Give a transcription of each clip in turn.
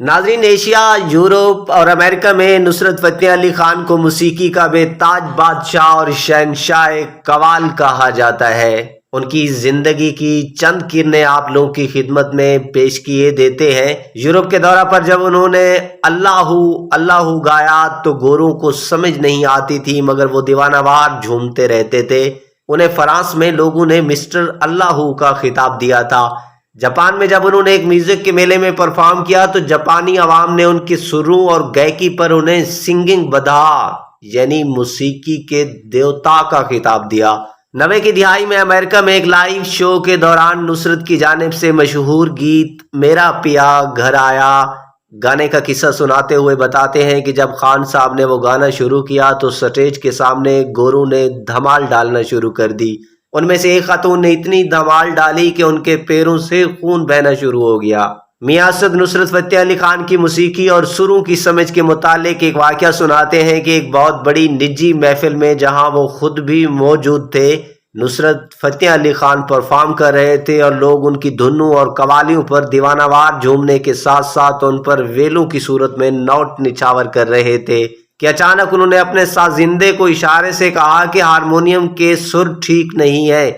ناظرین، Asia, Europe اور امریکہ میں نصرت فتح علی خان کو موسیقی کا بے تاج بادشاہ اور شہنشاہ قوال کہا جاتا ہے۔ ان کی زندگی کی چند کرنیں آپ لوگوں کی خدمت میں پیش کیے دیتے ہیں۔ یورپ کے دورہ پر جب انہوں نے اللہ اللہ گایا تو گوروں کو سمجھ نہیں آتی تھی، مگر وہ دیوانہ وار جھومتے رہتے تھے۔ انہیں فرانس میں لوگوں نے مسٹر اللہ کا خطاب دیا تھا۔ جاپان میں جب انہوں نے ایک میوزک کے میلے میں پرفارم کیا تو جاپانی عوام نے ان کے سروں اور گائکی پر انہیں سنگنگ بدھا یعنی موسیقی کے دیوتا کا خطاب دیا۔ 90 کی دہائی میں امریکہ میں ایک لائیو شو کے دوران نصرت کی جانب سے مشہور گیت میرا پیا گھر آیا گانے کا قصہ سناتے ہوئے بتاتے ہیں کہ جب خان صاحب نے وہ گانا شروع کیا تو سٹیج کے سامنے گوروں نے دھمال ڈالنا شروع کر دی۔ ان میں سے ایک خاتون نے اتنی دھمال ڈالی کہ ان کے پیروں سے خون بہنا شروع ہو گیا۔ میاں اسد نصرت فتح علی خان کی موسیقی اور سروں کی سمجھ کے متعلق ایک واقعہ سناتے ہیں کہ ایک بہت بڑی نجی محفل میں جہاں وہ خود بھی موجود تھے، نصرت فتح علی خان پرفارم کر رہے تھے اور لوگ ان کی دھنوں اور قوالیوں پر دیوانہ وار جھومنے کے ساتھ ساتھ ان پر ویلوں کی صورت میں نوٹ نچھاور کر رہے تھے کہ اچانک انہوں نے اپنے سازندے کو اشارے سے کہا کہ ہارمونیم کے سر ٹھیک نہیں ہے،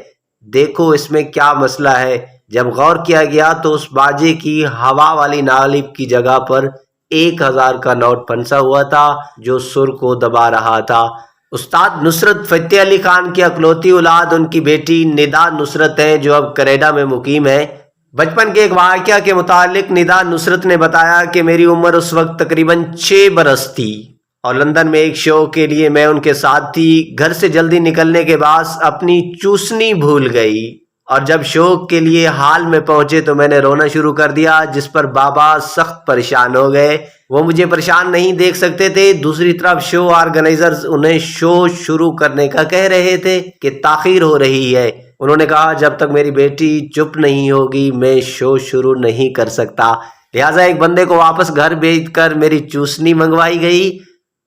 دیکھو اس میں کیا مسئلہ ہے۔ جب غور کیا گیا تو اس باجے کی ہوا والی نالیب کی جگہ پر 1000 کا نوٹ پھنسا ہوا تھا جو سر کو دبا رہا تھا۔ استاد نصرت فتح علی خان کی اکلوتی اولاد ان کی بیٹی ندا نصرت ہے جو اب کینیڈا میں مقیم ہے۔ بچپن کے ایک واقعہ کے متعلق ندا نصرت نے بتایا کہ میری عمر اس وقت تقریباً 6 برس تھی اور لندن میں ایک شو کے لیے میں ان کے ساتھ تھی۔ گھر سے جلدی نکلنے کے بعد اپنی چوسنی بھول گئی اور جب شو کے لیے ہال میں پہنچے تو میں نے رونا شروع کر دیا، جس پر بابا سخت پریشان ہو گئے۔ وہ مجھے پریشان نہیں دیکھ سکتے تھے۔ دوسری طرف شو آرگنائزرز انہیں شو شروع کرنے کا کہہ رہے تھے کہ تاخیر ہو رہی ہے۔ انہوں نے کہا جب تک میری بیٹی چپ نہیں ہوگی میں شو شروع نہیں کر سکتا، لہٰذا ایک بندے کو واپس گھر بھیج کر میری چوسنی منگوائی گئی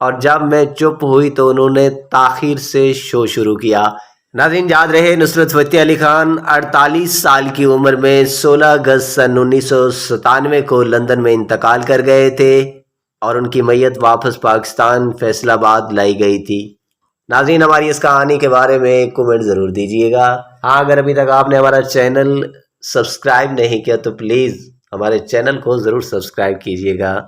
اور جب میں چپ ہوئی تو انہوں نے تاخیر سے شو شروع کیا۔ ناظرین، یاد رہے نصرت فتح علی خان 48 سال کی عمر میں 16 اگست سن 1997 کو لندن میں انتقال کر گئے تھے اور ان کی میت واپس پاکستان فیصل آباد لائی گئی تھی۔ ناظرین، ہماری اس کہانی کے بارے میں ایک کومنٹ ضرور دیجیے گا۔ ہاں، اگر ابھی تک آپ نے ہمارا چینل سبسکرائب نہیں کیا تو پلیز ہمارے چینل کو ضرور سبسکرائب کیجیے گا۔